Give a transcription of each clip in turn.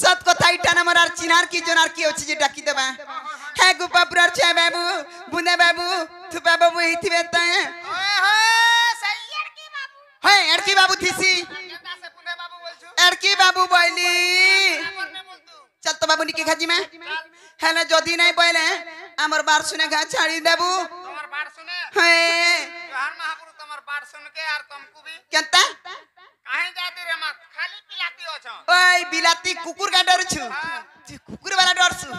সত কথা ইটা না মরার চিনার কি জনার কি হচ্ছে যে ডাকি দেবা হ্যাঁ গোপাপুরার ছয় বাবু বুন্দা বাবু থুপা বাবু এইথিবে তা হ্যাঁ এড়কি বাবু থিসি এড়কি বাবু বইলি চল তো বাবু নিকে খাজি মে হেলে যদি নাই বইলে আমার বার শুনে ঘা ছাড়ি দেবু তোমার বার শুনে হ্যাঁ জোহার মহাপুরু তোমার বার শুনকে আর তুমকু भी কেনতা কাহে जाती रे मां खाली पिलाती हो छ ওই বিলাতি কুকুর গা ডরছু তুই কুকুর वाला ডরছু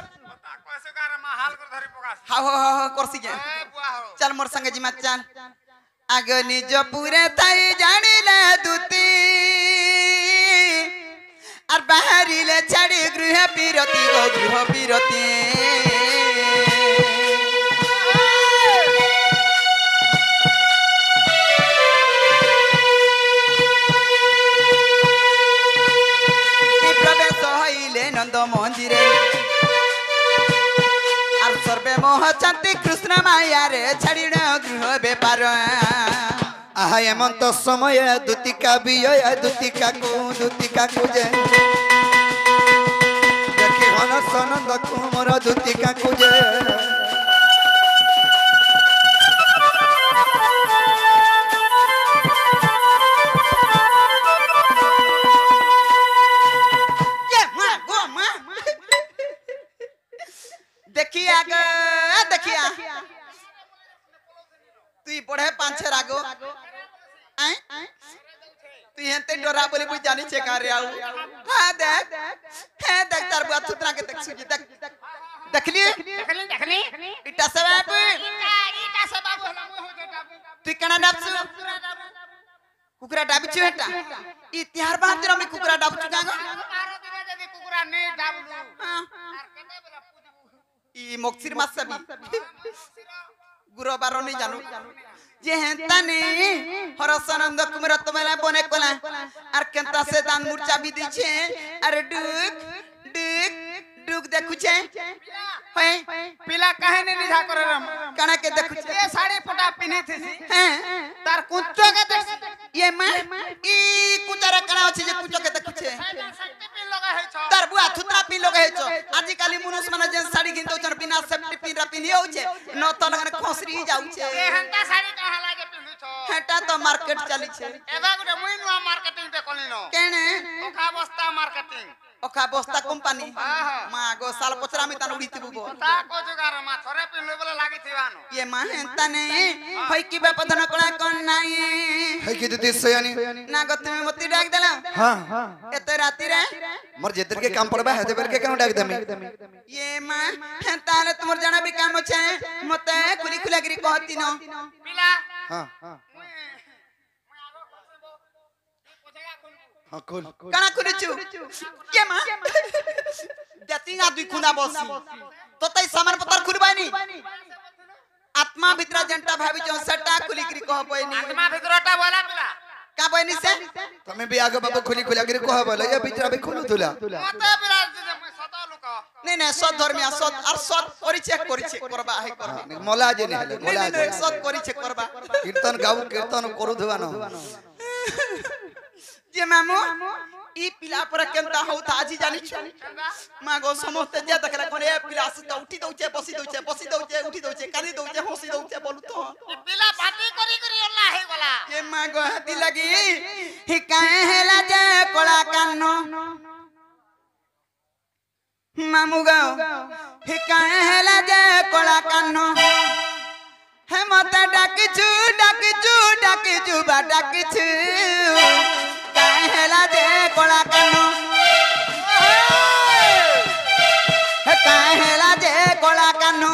তা কইছে গারে মা হাল করে ধরি পকাস হাও হাও হাও করছি কে এ বুয়া হো চল মোর সঙ্গে জিমা চল আগ নিজ পুরে তাই জানিলে দুতি আর বাহারিলে ছাড়ি গৃহ বিরতি গো গৃহ বিরতি প্রবেশ হইলে নন্দ মন্দিরে আর সর্বে মোহ চান্তি কৃষ্ণ মায়ারে ছাড়িণ গৃহ বেপার আহা এমন্ত সময় দুতিকা বিয় দুতিকা কুজে দেখি হন সনন্দ কুমর দুতিকা কুজে देखिया देखिया তুই পড়ে পাঁচে রাগো তুই হেতে ডরা বলে বুঝ জানি ছে কারে আউ হ্যাঁ দেখ তার বুয়া তুতরা কে দেখ সুজি দেখ দেখলি দেখলি ইটা সে বাবু ইটা সে বাবু হলা মো হতে ডাবু তুই কেনা ডাবছু কুকুরা ডাবিছু হেটা ই তিহার বাদ আমি কুকুরা ডাবছু কাগো মারো দিবে যদি কুকুরা নেই ডাবলু আর কেতে বলা পুজবু ই মক্সির মাসাবি গুরবার নি জানু যে হেন্তা নে হরসানন্দ কুমার তোমরা বনে কোলা আর কেনতা সে দান মুরচা বি দিছে আর ডুক ডুক ডুক দেখুছে হয় পিলা কাহে নে নিধা করে রে কানা কে দেখুছে এ শাড়ি পটা পিনি থিসি হ্যাঁ তার কুচ্চো কে দেখছি ये मां ई कुचारा कणा अछि जे कुचो के देखुछे শক্তি পিন লগা হইছ तार बुआ थुतरा पी लगे हेचो आजि काली मनुष्य माने जे साड़ी गिनतो चर बिना सेफ्टी पिन रा पिनी होउछे न तो लगन खोसरी जाउछे ए हंता शाड़ी कहा लागे पिनु छ हेटा तो मार्केट चली छे एबा गुटे मुई नुआ मार्केटिंग ते कलिनो केने ओखा बस्ता मार्केटिंग ओखा बस्ता कंपनी आहा मां गो साल पचरा में तान उड़ीति बुबो ता को जुगार मा थरे पिनु बोले लागि थिवानो ये मां हेंता ने होई की बापधन कोला कोन नाई है कि दिदी सयानी ना गो तुमे मती डाक देला हां एते राती रे मोर जेतर के काम पड़बा है देबर के केन डाक देमी ये मां हेंता ने तुमर जाना भी काम छे मते खुली खुलागिरी कहती न पिला हां मुई आगो खसबो ई पोछेगा खुलबो हां कुल काना खुलिचु ये मां जतिंगा दुई खुना बसी तो तई सामान पतर खुलबानी आत्मा भितरा जनता भाभी जो सटा खुली करी कह पयनी आत्मा भितरटा बोला पिला का पयनी से तमे भी आगे बाबू खुली खुलागिरी कह बोले या बिचरा भी खुलु तुला मते पिला जे मुई सत लुक नहीं नहीं सत धर्मिया सत और सत करी चेक करबा है कर मोला जे ने हेले मोला नहीं नहीं सत करी चेक करबा कीर्तन गाऊ कीर्तन करू धवानो जे मामू ई पिला पर केनता होता आजी जानी छु मां गो समस्त जे देखला कोने पिला से तो उठी दउचे बसी दउचे उठी दउचे कानी दउचे हंसी दउचे बोलू तो ई पिला पाटी करी करी अल्लाह हे गला ये मां गो हाथी लगी ही काहे हेला जे कोला कानो मामू गो ही काहे हेला जे कोला कानो हे मते डाकिछु बा डाकिछु काहे हेला जे कोला कानो हे काहे हेला जे कोला कानो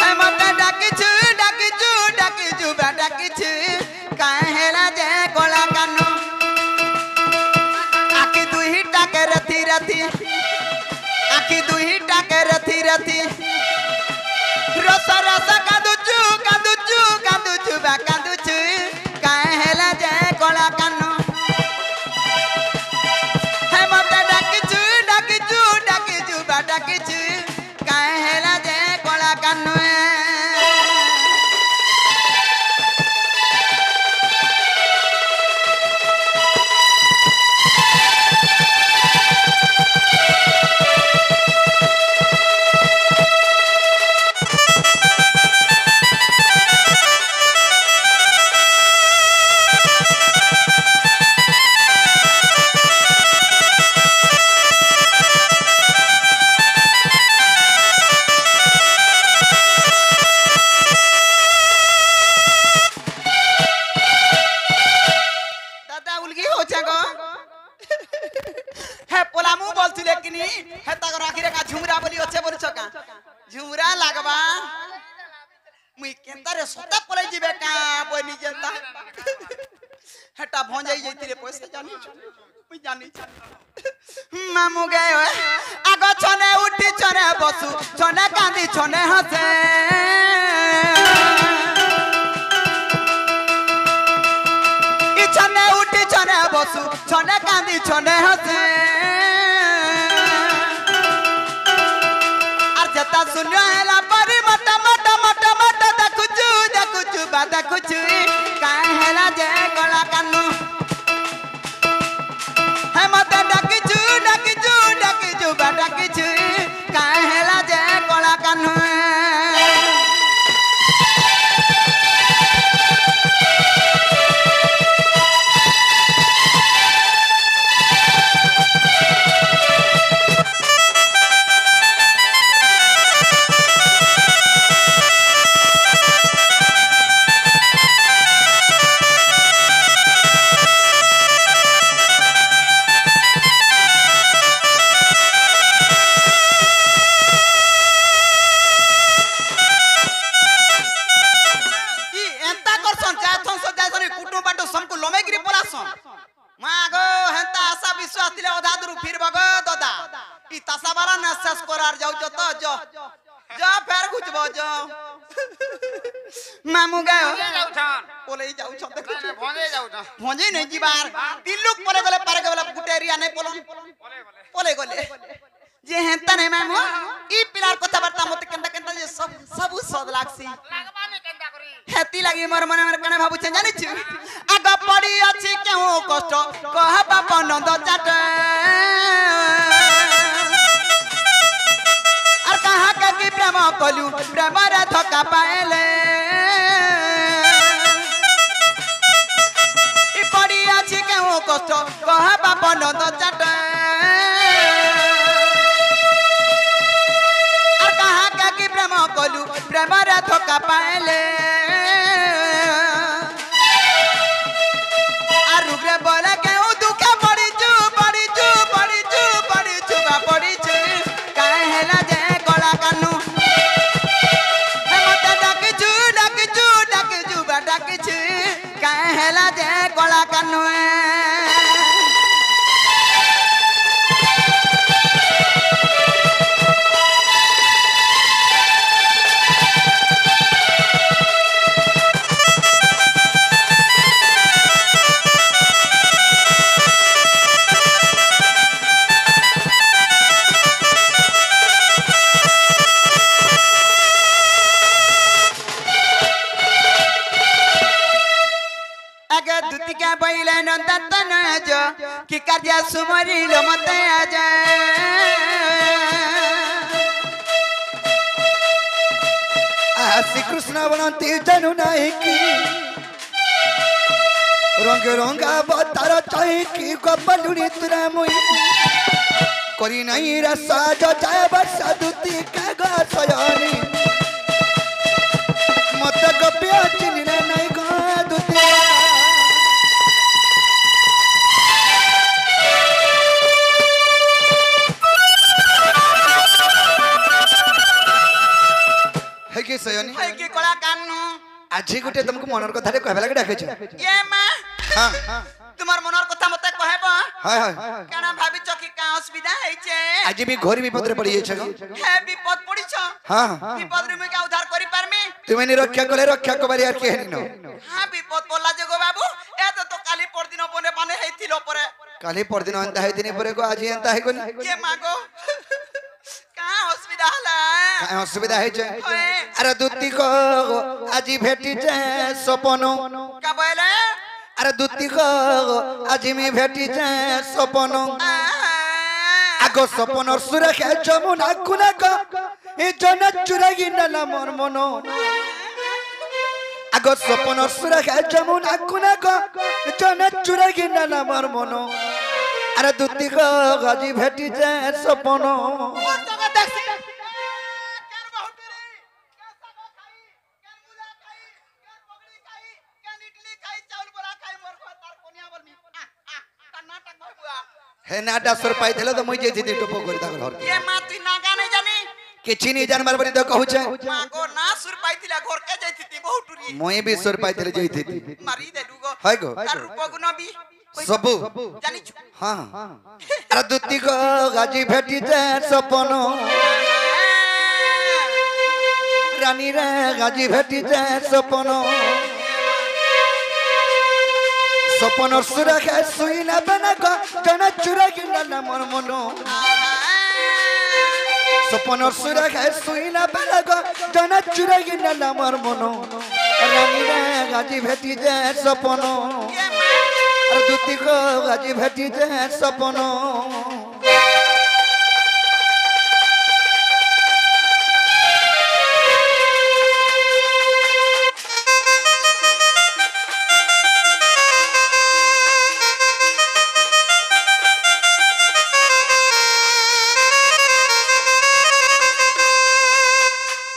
हे मते डाकिछु बा डाकिछु काहे हेला जे कोला कानो आखि दुही टाके रथी आखि दुही टाके रथी रस कांदुचु बा कांदुचु काहे हेला जे कोला कानो हे मते डाकिछु बा डाकिछु काहे हेला जे कोला कानो হচ্ছে গো হে পোলামু বলছিলে কিনি হে তাগর আখিরে কা ঝুমরা বলি হচ্ছে বলছ কা ঝুমরা লাগবা মুই কেনতারে সতা পলাই জিবে কা বনি জেতা হেটা ভঞ্জাই যাইতিরে পয়সা জানি মুই জানি মামু গে আগ ছনে উঠি ছনে বসু ছনে কাঁদি ছনে হাসে ছনে উঠি ছনে বসু ছনে কাঁদি ছনে হাসে আর যেটা শূন্য হেলা পরি মটা মটা মটা মটা দেখুছু দেখুছু বা দেখুছু কায় হেলা যে গলা কানু হে মতে ডাকিছু ডাকিছু ডাকিছু বা ডাকিছু কায় হেলা যে গলা কানু মামু গায় পলাই যাউছ দেখুছ ভঞ্জে নাই জিবার তিন লোক পলে গলে পারে গলে গুটে এরিয়া নাই পলন পলে গলে যে হেনতা নাই মামু ই পিলার কথা বার্তা মতে কেনতা কেনতা যে সব সবু সদ লাগছি লাগবানি কেনতা করি হেতি লাগি মোর মনে মনে কানে ভাবুছে জানিছু আগ পড়ি আছে কেউ কষ্ট কহ বাপ নন্দ চাট আর কাহা কি প্রেম কলু প্রেমরে ধোকা পাইলে ই পড়ি আছে কেউ কষ্ট কহ বাপ নন্দ চাট আর কাহা কি প্রেম কলু প্রেমরে ধোকা পাইলে আর রুগরে বলে কেউ দুঃখে পড়িছু পড়িছু পড়িছু পড়িছু বা পড়িছু কায় হেলা যে গলা কানু হে মতে ডাকিছু ডাকিছু ডাকিছু বা ডাকিছু কায় হেলা যে গলা কানু দুতিকা বইলে নন্দন আজ কি কার্য সুমরিল মতে আজ শ্রীকৃষ্ণ বলন্তি জানু নাই কি রঙ রঙা বতার চাইকি গোপালুড়ি তুরা মুই করি নাই রসা যায় বর্ষা দুতি কাগা সয়নি মত গপ্যা চিনিলে নাই গো দুতি হেকি সয়নি হেকি কলা কানু আজি গুটে তুমকু মনৰ কথাৰে কহবা লাগে ডাকেছো এ মা হ্যাঁ তোমার মনৰ কথা মতে কহেব হয় হয় কেন ভাবিছ কি কা অসুবিধা হইছে আজি বি ঘোর বিপদরে পড়ি যাইছ হে বিপদ পড়িছ হ্যাঁ বিপদ রে মুই কা উদ্ধার করি পারমি তুমি নি রক্ষা করে রক্ষা কবারি আর কে হেনি ন হ্যাঁ বিপদ পড়লা যে গো বাবু এ তো কালি পরদিন বনে বানে হেইছিল পরে কালি পরদিন অন্তা হই দিনে পরে গো আজি অন্তা হই গলি এ মা গো কা অসুবিধা হলা কাই অসুবিধা হইছে আরে দুতি কো আজি ভেটি যে সপন কা বলে আরে দুতি কো আজি মি ভেটি যে সপন আগো সপনর সুরেখে যমুনা কুনা গো এ জনা চুরাগি নালা মর মন আগো সপনর সুরেখে যমুনা কুনা গো জনা চুরাগি নালা মর মন আরে দুতি কো আজি ভেটি যে সপন মোর তোকে দেখছি কেন বহুতরে কে সাগো খাই কেন মুলা খাই কেন পগড়ি খাই কেন ইডলি খাই চাউল বড়া খাই মোর তার কোনিয়া বলমি हे नाटा सुर पाई देले तो मुई जेथि टोपो कर ता घर ये मां तू नागा नहीं जानी किछि नहीं जानबार बरी तो कहू छे मां को ना सुर पाइथिला घर के जैथि बहुत टुरी मुई भी सुर पाई देले जेथि मारी देलु गो हाय गो तार रूप गुण भी सबु जानी छु हां अरे दुती को गाजी भेटी जे सपन रानी रे गाजी भेटी जे सपन सपन सुरा के सुई ना बना को जना चुरा गिंडा मोर मनो सपन सुरा के सुई ना बना को जना चुरा गिंडा मोर मनो रानी रे गाजी भेटी जे सपन ये मां अरे दुती को गाजी भेटी जे सपन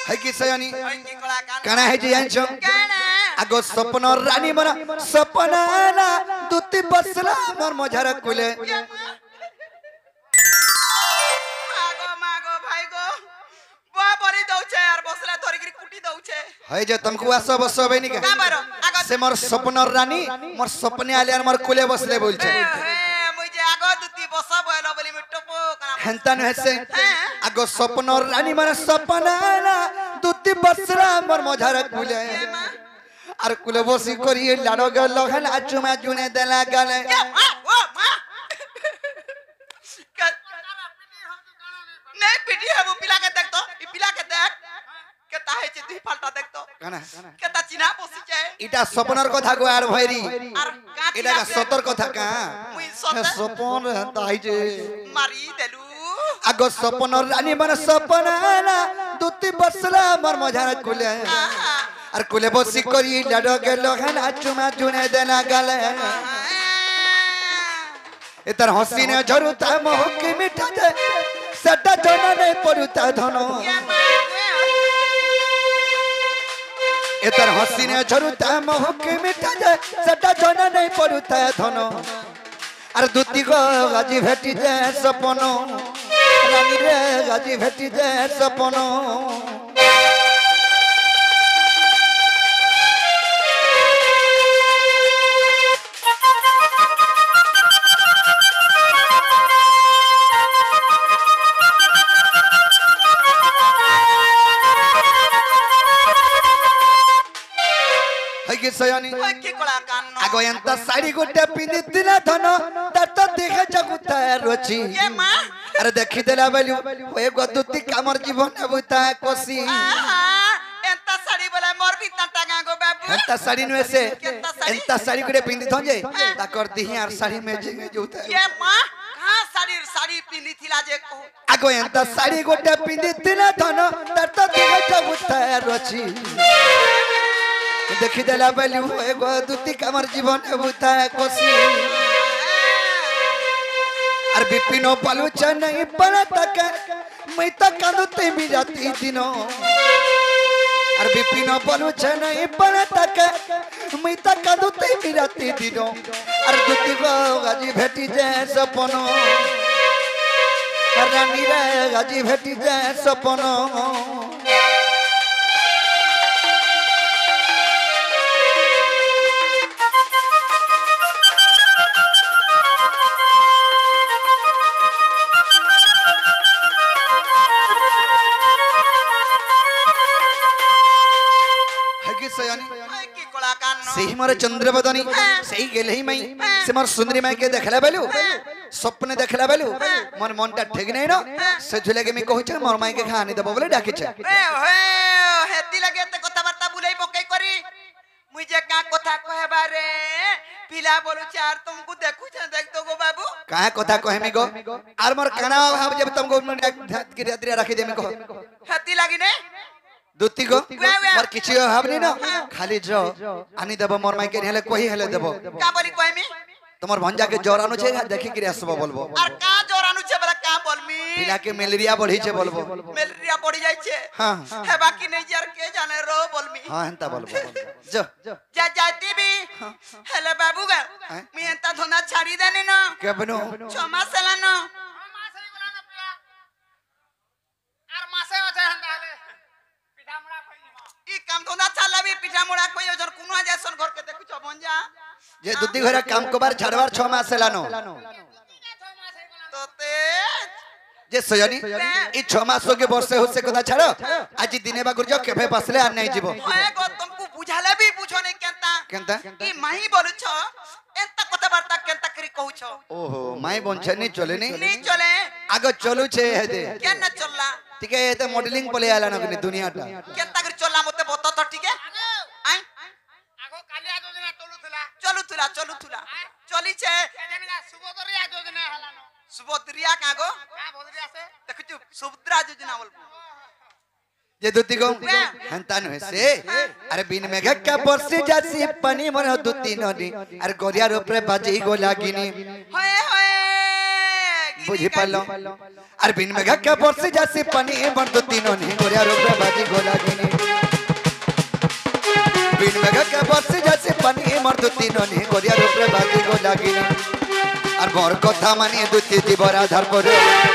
है कि सयानी ओइ की कला कान काना है जी जानछो काना आगो सपन रानी मना सपना ना दुती बसला मोर मझार कुले मागो भाई गो बुआ बरी दउछे यार बसला धरि गिरी कुटी दउछे है जे तुमको आसो बसो बेनी के का बारो आगो से मोर सपन रानी मोर सपने आले और मोर कुले बसले बोल छे मुई जे आगो दुती बसा बोलो बोली मिटपो कना हेंतन हसे आगो सपन रानी मना सपना ना दुती बसला मोर मझार कुले और कुले बसी करिए लाडो गल लगन आचुमा जुने देला गले ओ मां नहीं पिटी है वो पिला के देख तो ई पिला के देख केता है जे दुई फाल्टा देख तो काना केता चिना बसी जाए इटा सपनर कथा गो आर भैरी আর কাটি এটা সতর কথা কা মুই সতে সপন তাই যে মারি দেলু আগ সপনর রানী মানে সপন না দুতি বসলা মোর মঝার কুলে আর কুলে বসি করি লাডো গেল খানা চুমা জুনে দেনা গালে এতার হসিনে ঝরুতা মহকি মিঠা দে সেটা জনা নেই পড়ুতা ধন এতার হসিনে ঝরুতা মহকি মিঠা দে সেটা জনা নেই পড়ুতা ধন আর দুতি গো গাজি ভেটি যে সপন রানী রে গাজি ভেটি যে সপন सयानी কি কলা কান आगो एंता साड़ी गोटे पिंदितिला धन तत देखे जगुता रोची ये मां अरे देखि देला बेलु ओए गदुती कामर जीवन अबुता कोसी एंता साड़ी बोला मोर भी टांगा गो बाबू एंता साड़ी नु से केंता साड़ी? एंता साड़ी गोटे पिंदि थजे ताकर दिही आर साड़ी में जेगे जोता ये मां कहां साड़ी पिंदी थिला जे को आगो एंता साड़ी गोटे पिंदितिला धन तत देखे जगुता रोची देखि देला बेलु ओए गदुती कामर जीवन अबुता कोसी और बिपिनो पलुचा नहीं पड़ा तक मैं तक कांदते भी जाती दिनों और बिपिनो पलुचा नहीं पड़ा तक मैं तक कांदते भी जाती दिनों और दुती को गाजी भेटी जे सपनो रानी रे गाजी भेटी जे सपनो की कला कान सही मोर चंद्रबदनी सही गेले ही मई से मोर सुंदरी माई के देखला बेलु सपने देखला बेलु मोर मनटा ठेग नै न से झुले के मी कहू छ मोर माई के खानी दबो बोले डाके छ ए हे हेती लगे ते कथा बार्ता बुलाई पकई करी मुई जे का कथा कहबा रे पिला बोलु चार तुमको देखु छ देख तो गो बाबू का कथा कहे मी गो आर मोर काना भाव जब तुमको गिरा गिरा रखी दे मी कहो हेती लागी ने दुती गो मोर किछि हाबनी न खाली जो आनी देबो मोर माई के हेले कोही हेले देबो का बोली कहमी तमर भंजा के जोरानु छे देखि कि आसबो बोलबो और का जोरानु छे बला का बोलमी पिला के मलेरिया बढ़ी छे बोलबो ম্যালেরিয়া পড়ি যাইছে हां হে বাকি নেই যার কে জানে রো বলমি हां हेंता बोलबो जो যা যাইতিবি হেলে বাবু গা মি এন্তা ধন্দা ছাড়ি দেনি না के बनो 6 মাস হেলানো মাসে গলা না পিয়া আর মাসে আছে হন্দা হলে পিঠা মুড়া খাইনি মা ই কাম ধন্দা চালাবি পিঠা মোড়া কই ওজন কোন যাসন ঘর কে দেখুছ বঞ্জা जे दुती घरे काम कोबार छाड़वार 6 मास लानो তোতে जे सजनी ई 6 मास के वर्षे होसे कदा छाड़ो आज दिने बागुर जो केभे बसले आ नहीं जीवो হয় গো তুমকু বুঝালে বি বুঝো নাই কেনতা केनता ই মাহি বলুছ এন্তা কথা বার্তা কেনতা করি কহুছ ओहो माई बंछनी चले নি नहीं চলে आगो चलू छे हेदे কেন না চললা ठीक है एते मॉडलिंग पले आला ना दुनियाटा কেনতা করি চললা মতে বত তো ঠিক আই আগো কালিয়া যোজনা চলুছিলা চলু তুলা চলিছে এদেমিলা সুবদরিয়া যোজনা হলানো সুভদ্রিয়া কাগো কা বদরি আছে দেখুছ সুভদ্রা যোজনা বলবো जे दुती गो हंता न से अरे बिन मेघ का बरसी जासी पानी मन दुती नदी अरे गोरिया रोपरे बाजी गो लागिनी হয় হয় बुझी पालो अरे बिन मेघ का बरसी जासी पानी मन दुती नदी गोरिया रोपरे बाजी गो लागिनी बिन मेघ का बरसी जासी पानी मन दुती नदी गोरिया रोपरे बाजी गो लागिनी আর বর কথা মানি দুতি জীবর আধার পর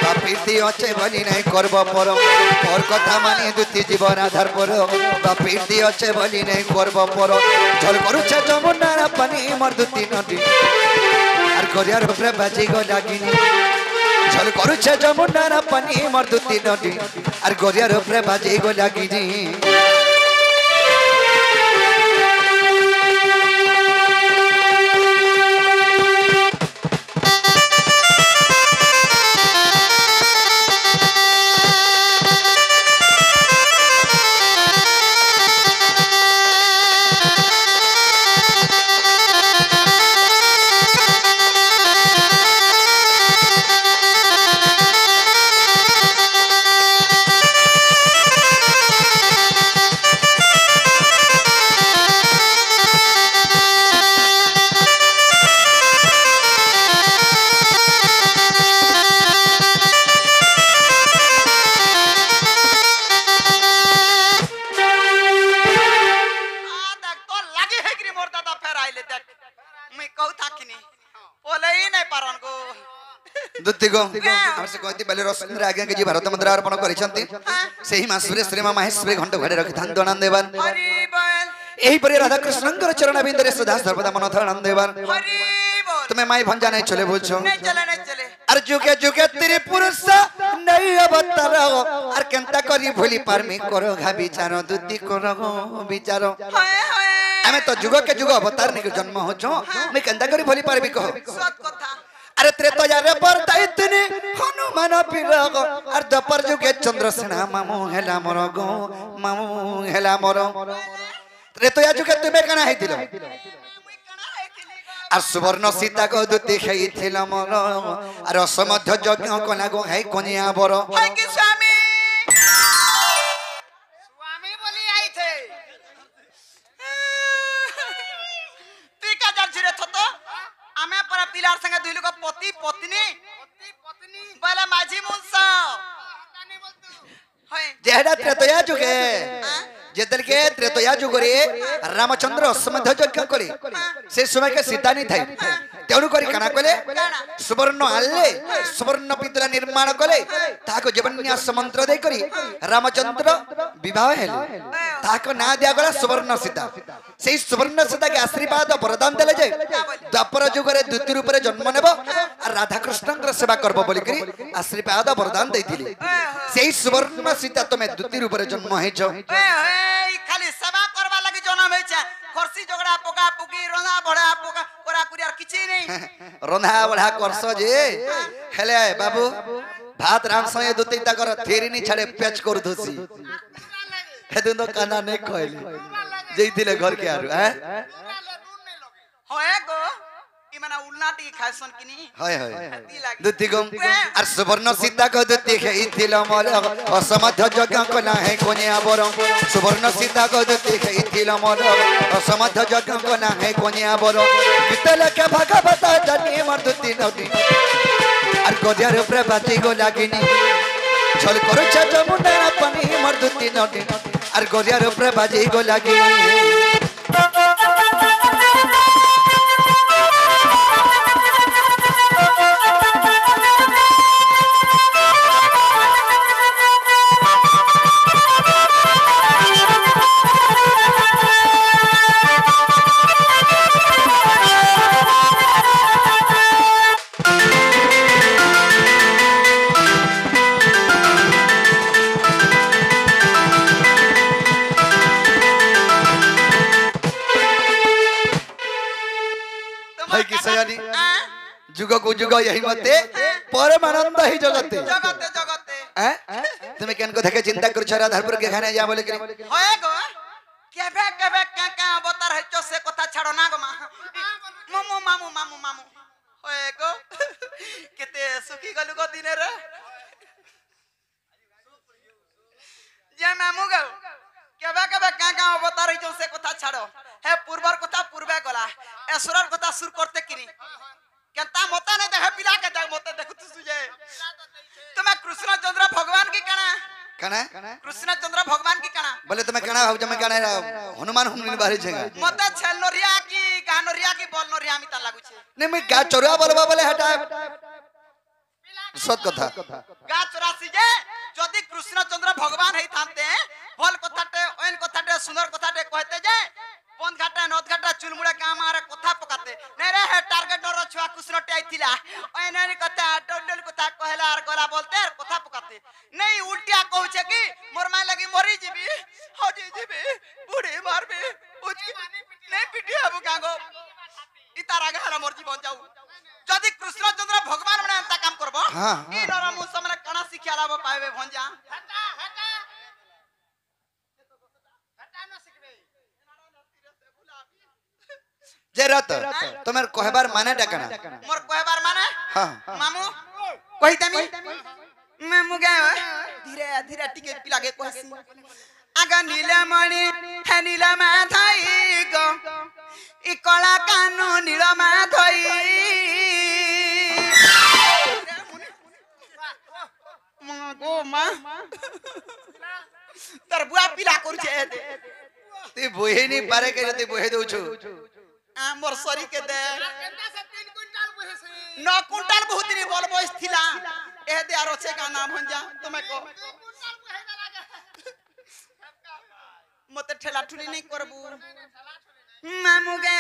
বাপিতি আছে বলি নাই করব পর বর কথা মানি দুতি জীবর আধার পর বাপিতি আছে বলি নাই করব পর ঝল করুছে যমুনার পানি মর দুতি নদী আর গরিয়ার উপরে বাজি গো লাগিনি ঝল করুছে যমুনার পানি মর দুতি নদী আর গরিয়ার উপরে বাজি গো লাগিনি दुतिगो हमसे कहती बेले रसुंदर आज्ञा के जी भारत मंदिर अर्पण करिसंती सेही मासुरे श्री माहेश्वरी घंट घड़े रखि धान दणन देवान হরি বল एही परि राधा कृष्णंकर चरण बिंदरे सदा सर्वदा मन धरण देवान হরি বল तुम्हें माई भंजा नहीं चले बोलछो नहीं चले अर जुगे जुगे तेरे पुरुष नहीं अवतार अर केनता करी भूली पारमी करो घा विचार दुति करो विचार হয় হয় हमें तो जुग के जुग अवतार नहीं जन्म होछो मैं केनता करी भूली पारबी कहो সত কথা अरे त्रेता रे पर दैतनी हनुमान पिरग अर दपर जुगे चंद्रसेना मामू हेला मोर गो मामू हेला मोर त्रेता जुगे तुमे कना हेतिलो মুই কানা হইতিলি গো আর সুবর্ণ সীতা গো দুতি খাইছিল মোর আর অসমধ্য যজ্ঞ কলা গো হাই কনিয়া বর হয় কি স্বামী স্বামী বলি আইছে তুই কা যাচ্ছি রে ছোট আমি পরা পিলার সঙ্গে দুই লোক পতি পত্নী পতি পত্নী বলে মাঝি মুলস জানি বলতু হয় जेहडा त्रेता जुगे जेदल के त्रेता जुगरे रामचंद्र असमध्य यज्ञ करे से समय के सीता नहीं थाई तेणु करी काना कले सुवर्ण आले सुवर्ण पितला निर्माण कले ताको जीवन्यास मंत्र दे करी रामचंद्र विवाह हेले ताको ना दिया गला सुवर्ण सीता सेही सुवर्ण सीता के आशीर्वाद वरदान देले जे द्वापर जुगरे द्वितीय रूप रे जन्म नेबो आ राधा कृष्णंकर सेवा करबो बोली करी आशीर्वाद वरदान देथिली सेही सुवर्ण सीता तमे द्वितीय रूप रे जन्म हेछो खाली सेवा करवा लगी जन्म होइছে खरसी झगड़ा पोका पुकी रंधा बड़ा पोका कोरा कुरियार किछि नहीं रंधा बड़ा करस जे हेले बाबू भात रांस ये दुती तकर थेरी नी छाड़े पेच कर दोसी हेदु तो काना ने कहली जइथिले घर के आरु हैं होए गो ई माने उल्लाटी खाइसन किनी हाय हाय दी लागी दुती गम आर सुवर्ण सीता को दुती खाइथिल मोर असमध्य यज्ञ कला है कोनिया बर सुवर्ण सीता को दुती खाइथिल मोर असमध्य यज्ञ कला है कोनिया बर कितल के भागवत जानी मोर दुती नदी आर गदियार ऊपर बाती गो लागिनी ছল করছে যমুনার পানি মোর দুতি নদী আর গরিয়ার উপরে বাজি গো লাগি है कि सयानी जुग को जुग यही मते परमानंद ही जगते जगते जगते हैं तुम्हें केन को देखे चिंता करू छरा धरपुर के खाने जा बोले कि होए गो केबे केबे का अवतार है से कथा छाड़ो ना गो मामू मामू मामू मामू होए गो केते सुखी गलु गो दिने रे जे मामू गो केबे केबे का अवतार है से कथा छाड़ो हे पूर्वर कथा पूर्वे गला एसुरर कथा सुर करते किनी केनता मते ने देह पिला के देख मते देखु तू सुजे तुम्हें कृष्ण चंद्र भगवान की कणा कना कृष्ण चंद्र भगवान की कणा बोले तुम्हें कना भाव जमे कना हनुमान हम बाहर छेगा मते छेल नरिया की गान नरिया की बोल नरिया मिता लागु छे नहीं मैं गा चोरा बोलबा बोले हटा सत कथा गा चोरासी जे जदि कृष्ण चंद्र भगवान हेई थांते भल कथाटे ओन कथाटे सुंदर कथाटे कहते जे बंद घाटा नद घाटा चुलमुड़ा काम आरे कथा पकाते नै रे हे टारगेट रो छुआ कृष्ण टे आइथिला ओन ओन कथा डोल कथा कहला आर गला बोलते कथा पकाते नहीं उल्टिया कहू छे कि मोर माय लगी मरी जीबी हजी जीबी बूढ़ी मारबी नहीं पिटी हबु गांगो इतारा गहरा मोर जीवन जाऊ जदि कृष्ण चंद्र भगवान मने अंता काम करबो हां ई नरा मुस मने कणा शिक्षा लाभ पाएबे भंजा हटा हटा हटा न सिखबे जे रत तुम्हार कहबार माने डकना मोर कहबार माने हां मामू कहि तमी मैं मुगे धीरे धीरे टिके पिलागे कहसी आगा नीलमणि हे नीलमा थाई गो ई कला कानु नीलमा थई गो मा तर बुआ पिला करू छे दे ती बोहे नहीं पारे के जति बोहे दउ छु आ मोर सरी के दे केंदा से 3 क्विंटल बहे से 9 कुंटल बहुत दिन बोलबो थिला ए दे आरो छे का नाम भंजा तुमे को 2 क्विंटल बहे ना लागे मते ठेला ठुली नहीं करबू मामू गे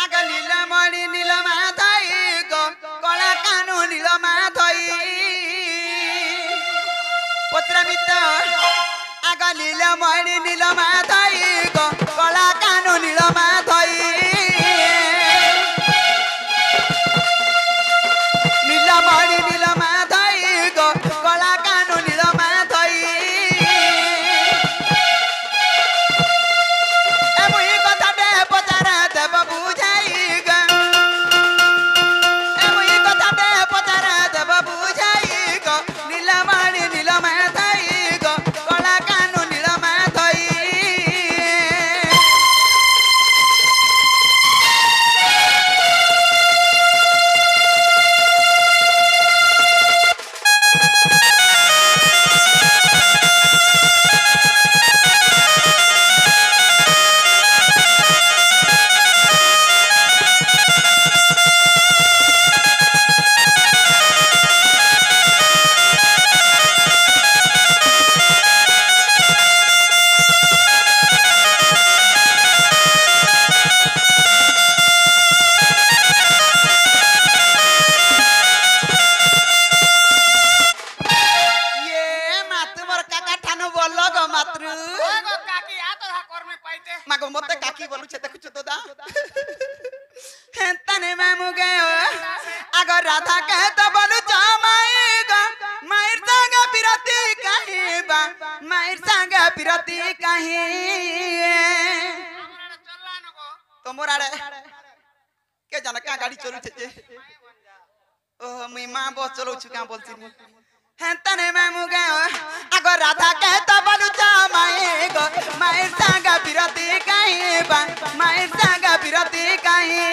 आगा नीलमणि नीलमा थाई गो कला कानु नीलमा थई पत्र मित आगा नीलमणि नीलमा थाई गो कला कानु नीलमा थई नीलमणि नीलमा थाई गो कला कानु नीलमा थई एमुई कथाटे पचारा देव बुझाई ग एमुई कथाटे पचारा देव बुझाई ग नीलमणि नीलमा थाई ग कला कानु नीलमा थई ये मातु मोर काका ठानो बोललो गो मातृ ओए गो काकी आ तो हा कर में पाइते मागो मते काकी बोलु छे देखु छ तो दा तने मामू गयो अगर राधा कह तो बोलु जा माई ग माइर संग पिरती कहीं बा माइर संग पिरती कहीं हमरा चलला न गो तो मोरा रे के जाना का गाड़ी चलु छे ओ मुई मां बस चलउ छु का बोलती तने मामू गयो अगर राधा कह तो बोलु जा माई ग माइर संग पिरती कहीं बा माइर संग पिरती कहीं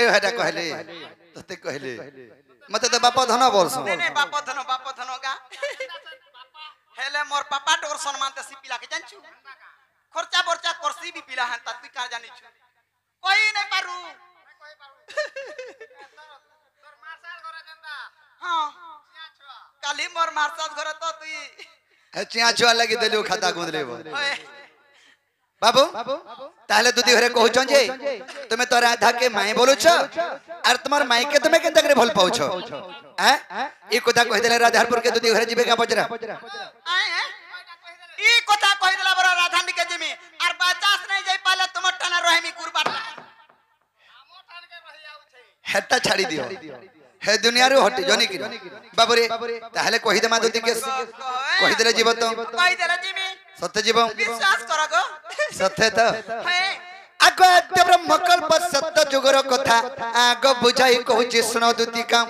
ते हेटा कहले तते कहले मते तो बाप धन बोलस ने बाप धन गा हेले मोर पापा टोर सम्मान ते पिला के जानछु खर्चा बर्चा करसी भी पिला हन तू का जानि छु कोई नहीं पारू তোর মার্শাল ঘরে জন্দা हां চিয়া ছোয়া काली मोर मारसाद घर तो तू चिया छुआ लगी देलु खाता गुंदले ओए बाबू ताहले दुदी घरे कहउछन जे तुमे तो राधा के माई बोलुछ और तुम्हार माई के तुमे केनता करे भल पाउछ हैं ई कथा कहि देले राधारपुर के दुदी घरे जिबे का बजरा आए हैं ई कथा कहि देला बरा राधानी के जिमी और 50 नहीं जाई पाले तुम टना रहमी कुरबाट আমো ঠানকে রহি আউছে हेटा छाड़ी दियो हे दुनिया रो हटी जनी कि बाबूरे ताहले कहि देमा दुदी के कहि देले जीव तो कहि देला जिमी सत्य जीव विश्वास करो गो सत्य तो है आगो अद्य ब्रह्मकल्प सत्य जुगर कथा आगो बुझाई कहूची सुनो दुती का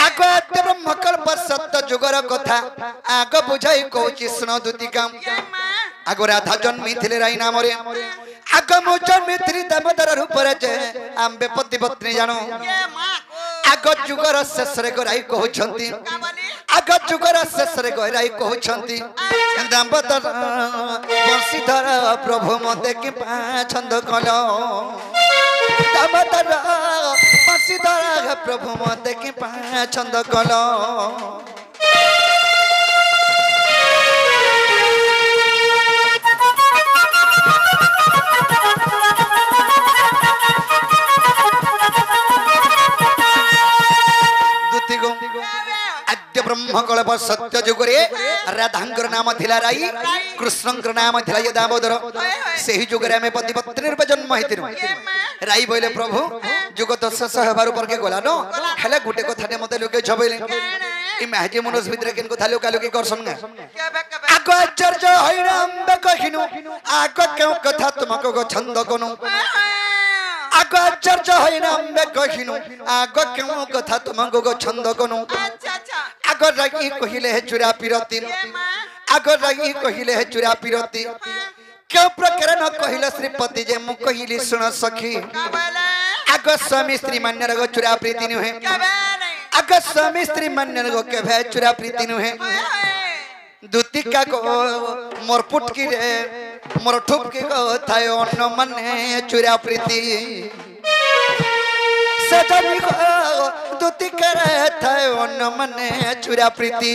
आगो अद्य ब्रह्मकल्प सत्य जुगर कथा आगो बुझाई कहूची सुनो दुती का ये मां आगो राधा जन्मी थिले राई नामरे आगो मो जन्मी थिली दामोदर रूप रे जे आम्बे पति पत्नी जानो ये मां आगो जुगर शेष रे गराई कहउछंती का बोली आगो जुगर शेष रे गराई कहउछंती दामोदर बंशीधर प्रभु मते कि छंद कलो दामोदर बंशीधर प्रभु मते कि छंद कलो आद्य ब्रह्मकल्प सत्य जुगरे राधांकर नाम थिला राई कृष्णंकर नाम थिला ये दामोदर सेही जुगरे में पति पत्नी रे जन्म हेतिरु राई बोले प्रभु जुग तो शेष हेबार पर के गला न हेले गुटे कथाटे मते लोके छबैले ई महजे मनुष्य भितर केन कथा लोका लोके करसन ना आगो आचार्य हैराम कहिनु आगो केउ कथा तुमको गो छंद कोनु आगो आचार्य हैराम कहिनु आगो केउ कथा तुमको गो छंद कोनु अच्छा अच्छा आगो रागी कहिले हे चुरा पिरती ये मां आगो रागी कहिले हे चुरा पिरती क्यों प्रकार न कहिले श्रीपति जे मु कहिली सुन सखी का बोले आगो स्वामी स्त्री मान्य रगो चुरा प्रीति नुहे का नहीं आगो स्वामी स्त्री मान्य रगो के भे चुरा प्रीति नुहे दुतिका को मोर पुटकी रे मोर ठुपकी को थाय अन्न मने चुरा प्रीति सजनी को दुतिका रे थाय अन्न मने चुरा प्रीति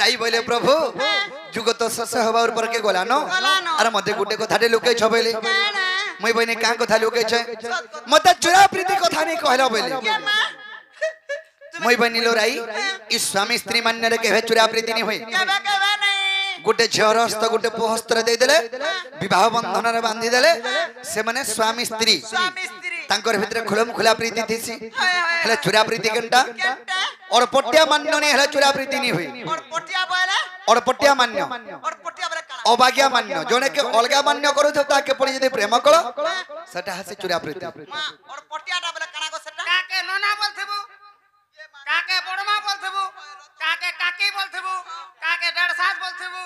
राई बोले प्रभु जुग तो शेष हवा ऊपर के गला न अरे मते गुटे कथाटे लोके छबेले मई बने का कथा लोके छ मते चुरा प्रीति कथा नहीं कहला बोले मई बनी लो राई ई स्वामी स्त्री मान्य रे के चुरा प्रीति नहीं होई गुटे झरस्त गुटे पोहस्त्र दे देले विवाह बंधन रे बांधी देले से माने स्वामी स्त्री तांकर भितर खुलम खुला प्रीति थीसी हले चुरा प्रीति केनटा और पट्टिया मान्य ने हले चुरा प्रीति नहीं हुई और पोटिया बोले और पट्टिया मान्य और पोटिया बोले काना अभाग्या मान्य जोने के अलगा मान्य करू तो ताके पड़ी यदि प्रेम करो सेटा हसे चुरा प्रीति मां और पोटियाटा बोले काना को सेटा কাকে ননা বলথিবু কাকে বড়মা বলথিবু কাকে কাকি বলথিবু কাকে ডড়সাস বলথিবু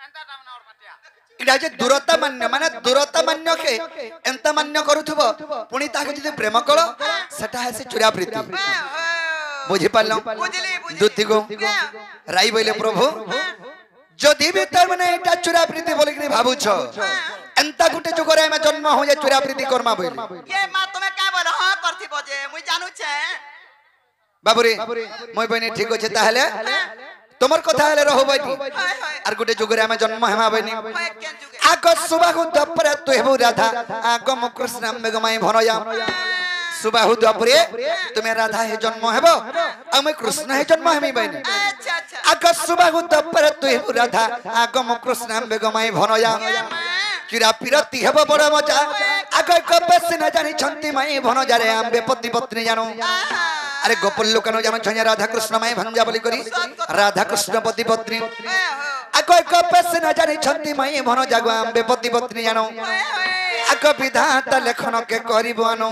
এন্তা টামনা और পাটিয়া इडा जे दूरता मान्य माने दूरता मान्य के एंता मान्य करूथबो पुनी ताके यदि प्रेम करो सेटा हसे चुरा प्रीति बुझी पालो बुझली दुति को राई बोले प्रभु जदि भी तर माने एटा चुरा प्रीति बोले कि भाबु छ एंता गुटे जुगरे में जन्म हो जे चुरा प्रीति कर्मा बोले ये मां तुम्हें का बोले हां करथि बजे मुई जानू छे बाबूरे মই बने ठीक होछे ताहले तोमर कथा हले रहो बनी आर गुटे जुगरे में जन्म हेमा बनी आगो सुबाहु दपरे तु हेबु राधा आगो म कृष्ण मेगमाई भनया सुबाहु दपरे तुमे राधा हे जन्म हेबो आ मैं कृष्ण हे जन्म हेमी बनी अच्छा अच्छा आगो सुबाहु दपरे तु हेबु राधा आगो म कृष्ण मेगमाई भनया चुरा पिरती हेबो बड़ मजा आगो कबस न जानी छंती माई भन जारे आम्बे पति पत्नी जानो अरे गोपाल लोकानो जानो छन्या राधा कृष्ण माई भंजा बोली करी राधा कृष्ण पति पत्नी आगो कबस न जानी छंती माई भन जागो आम्बे पति पत्नी जानो आगो विधाता लेखन के करिबो आनो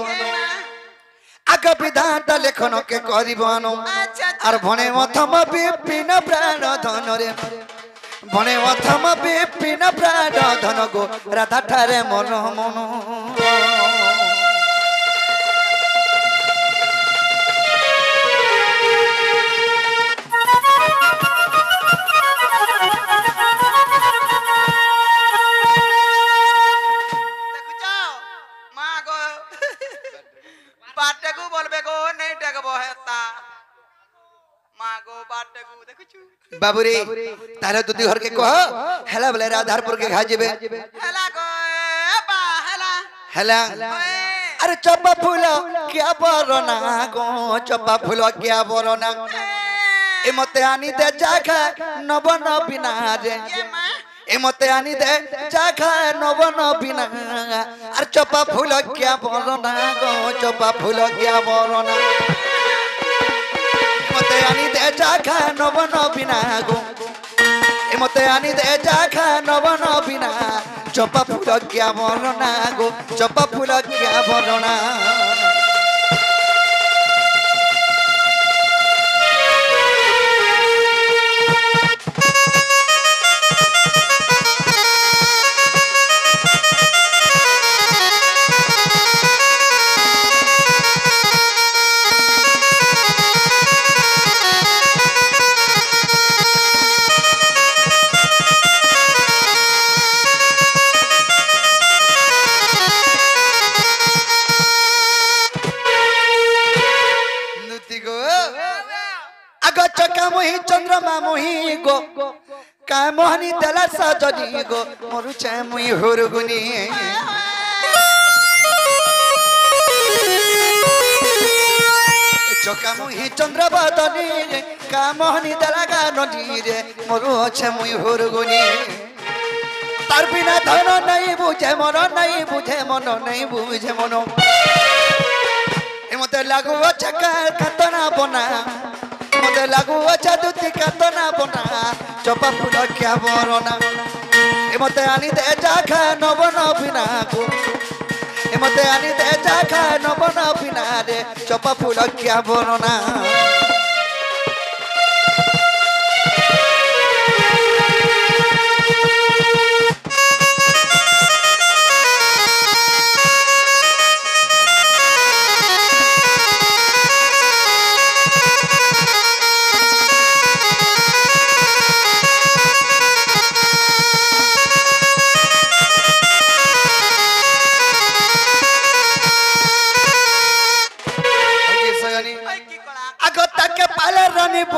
আগ বিধাতা লেখন কে করিব আনো আচ্ছা আর ভনে অথম বিপিন প্রাণ ধন রে ভনে অথম বিপিন প্রাণ ধন গো রাধা ঠারে মন মন দেখুছ মা গো বাটটাকু বলবে গো নেই ডাকবো হেতা মা গো বাটটাকু দেখুছু বাবুরে তাহলে দুদি ঘরকে কহ হেলা বলে রাধারপুর কে খাজিবে হেলা গো বা হেলা হেলা আরে চপা ফুল কিয়া বরনা গো চপা ফুল কিয়া বরনা এ মতে আনি দে জাখা নবন বিনা রে এ মা এ মতে আনি দে জাখা নবন বিনা আর চপা ফুল কিয়া বরনা গো চপা ফুল কিয়া বরনা এ মতে আনি দে জাখা নবন বিনা গো এ মতে আনি দে জাখা নবন বিনা চপা ফুল কিয়া বরনা গো চপা ফুল কিয়া বরনা चका मोही चंद्रमा मोही गो काय मोहनी दला सजनी गो मोरु चा मुई हुरगुनी चका मोही चंद्र बदनी का मोहनी दला गानी रे मोरु चा मुई हुरगुनी तार बिना धन नहीं बुझे मन नहीं बुझे मन नहीं बुझे मन ए मते लागू चका कतना बना मते लागू अच्छा दुती कातना बना चपा फूल क्या बरना ए मते आनी दे जाखा नबन बिना को ए मते आनी दे जाखा नबन बिना रे चपा फूल क्या बरना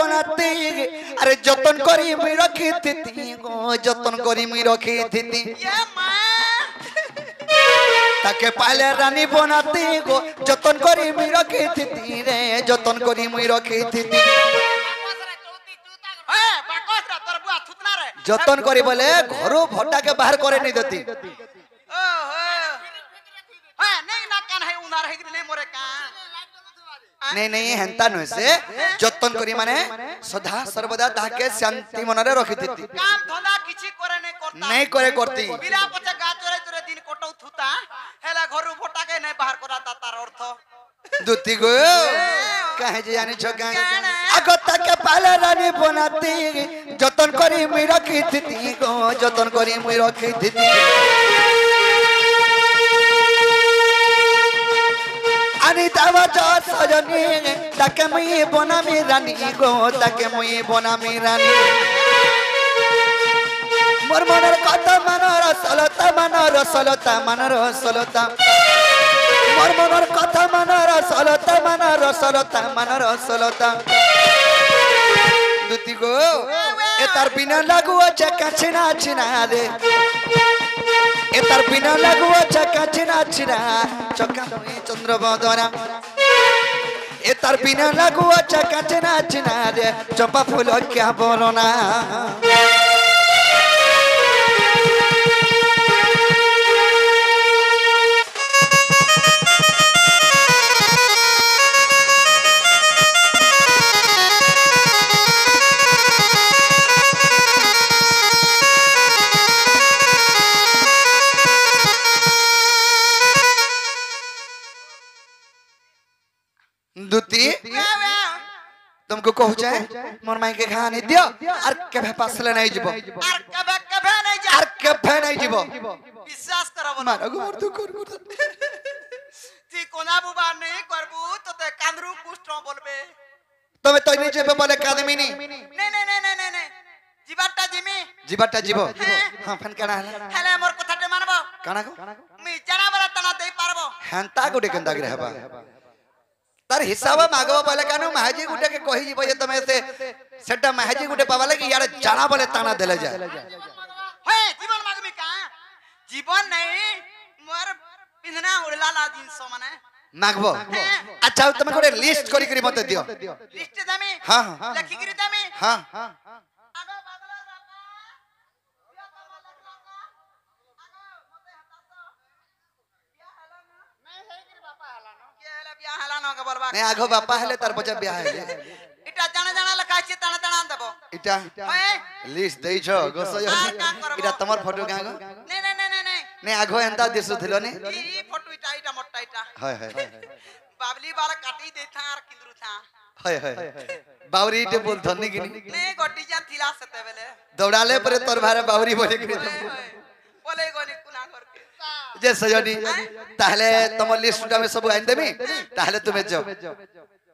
अरे जतन करी मी रखी थी गो जतन करी मी रखी थी ये मां ताके पाले रानी बनाती गो जतन करी मी रखी थी रे जतन करी मी रखी थी बाकसरा तोर बुआ थुतना रे जतन करी बोले घरो भट्टा के बाहर करे नहीं देती ओहो हां नहीं ना कान है उनार है नहीं मोरे का नहीं नहीं हेंता न से जतन करी माने सदा सर्वदा ताके शांति मनरे रखी थी काम धंधा किछि करे नहीं करता नहीं करे करती बिना पछे गा चोरे चोरे दिन कोटौ थुता हेला घरु भोटा के नहीं बाहर कराता तार अर्थ दुती गो काहे जे जानी छका अगता के पाले रानी बनाती जतन करी मी रखी थी गो जतन करी मी रखी थी अनिता वजह सजनी ताके मुई बना मी रानी गो ताके मुई बना मी रानी मोर मनर कथा मनर सलता मनर सलता मनर सलता मोर मनर कथा मनर सलता मनर सलता मनर सलता दुती गो ए तार बिना लागू अच्छा काछिना छिना रे ए तार बिना लागू अच्छा काछिना छिना चका मुई चंद्र बदना ए तार बिना लागू अच्छा काछिना छिना रे चंपा फूल क्या बरना दुती वे तुमको कहू चाहे मोर माई के कहानी दियो और केभे पासले नहीं जीवो आर कबे कबे नहीं जा और केभे नहीं जीवो विश्वास करब ना मारा गुमर तू कर ती कोना बुबा नहीं करबू तो ते कांदरू कुष्ठ बोलबे तमे तो नहीं जेबे बोले कादमी नी नहीं जीवाटा जिमी जीवाटा जीवो हां फन काना हला हेले मोर कथाटे मानबो काना को मी जाना बला तना देई पारबो हंता गुटे केंदा गिरे हबा तार हिसाब मागवा बोले कानु महाजी गुटे के कहि जीवो जे तमे से सेटा महाजी गुटे पावाले कि यार जाना बोले ताना देले जा हे जीवन मागमी का जीवन नहीं मोर पिंधना उड़ला ला दिन सो माने मागबो अच्छा तमे गोटे लिस्ट करी करी मते दियो लिस्ट दमी हां लखी गिरी दमी हां आगो बागला बापा बिया करवा लगला आगो मते हतासो बिया हला ना नहीं सही गिरी बापा हला ना के हला बिया हला ना के बोलबा नहीं आगो बापा हेले तार बचा ब्याह हेले इटा जाना जाना लखा छी ताना ताना देबो इटा हे लिस्ट देई छ गोसो इटा तमर फोटो गागो नहीं नहीं आगो एंता दिसु थिलो ने ई फोटो इटा मोटा इटा हाय हाय बाबली बाला काटी देथा आर किंदरू था हाय हाय बावरी इटे बोल धन्नी कि नहीं गोटी जा थिला सते बेले दौड़ाले परे तोर भारे बावरी बोले कि बोले गोनी कुना करके जे सजनी ताहले तम लिस्ट में सब आइन देमी ताहले तुमे जाओ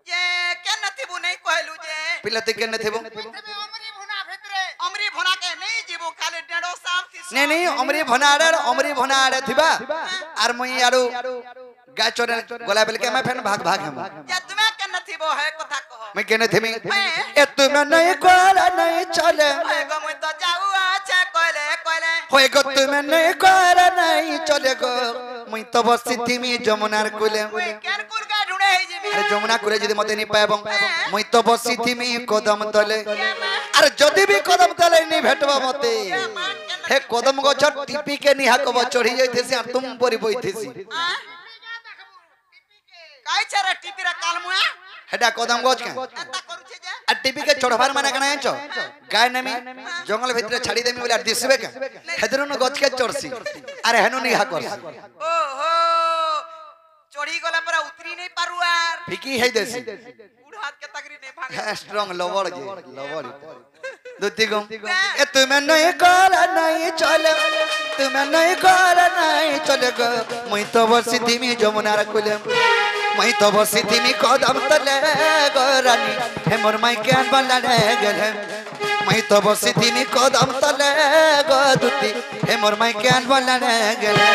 ये के नथिबु नहीं कहलु जे पिलते के नथिबो अमरी भुना के नहीं जीबो खाली डेडो साम थी नहीं अमरी भनाड़े थिबा आर मई आरो गाय चोरे गोला बेल के मैं फेन भाग भाग हम या तुम्हें के नथिबो है कथा कहो मैं केने थेमी ए तुमे नहीं कोला नहीं चले ए गो मैं तो जाऊ आछे कोले होय गो तुमे नहीं कोला नहीं चले गो मई तो बसी थीमी जमुनार कुले ओए केन कुल का ढूंढे है जी अरे जमुना कुले जदी मते नहीं पाएबो मई तो बसी थीमी कदम तले अरे जदी भी कदम तले नहीं भेटबो मते हे कदम गछ टिपी के निहाकबो चढ़ी जाइथेसी आ तुम परी बइथेसी काई छरे टीपी रे कालमुआ हेडा कदम गछ के एता करू छे जे आ टिपी के चढ़वार माने कना छ गाय नेमी जंगल भितर छाड़ी देमी बोले दिसबे के हेदरु न गछ के चढ़सी अरे हेनु निहा करसी ओहो चढ़ी गला पर उतरी नहीं पारु यार फिकी है देसी बूढ़ हाथ के तगरी नहीं भागे स्ट्रांग लवर जे लवर दुती गम ए तुमे नहीं कोला नहीं चले तुमे नहीं कोला नहीं चले गो मई तो बसी थीमी जमुनार कुले मई तो बसी थीमी कदम तले गो रानी हे मोर माई के बल्ला रे गेले मई तो बसी थीमी कदम तले गो दुती हे मोर माई के बल्ला रे गेले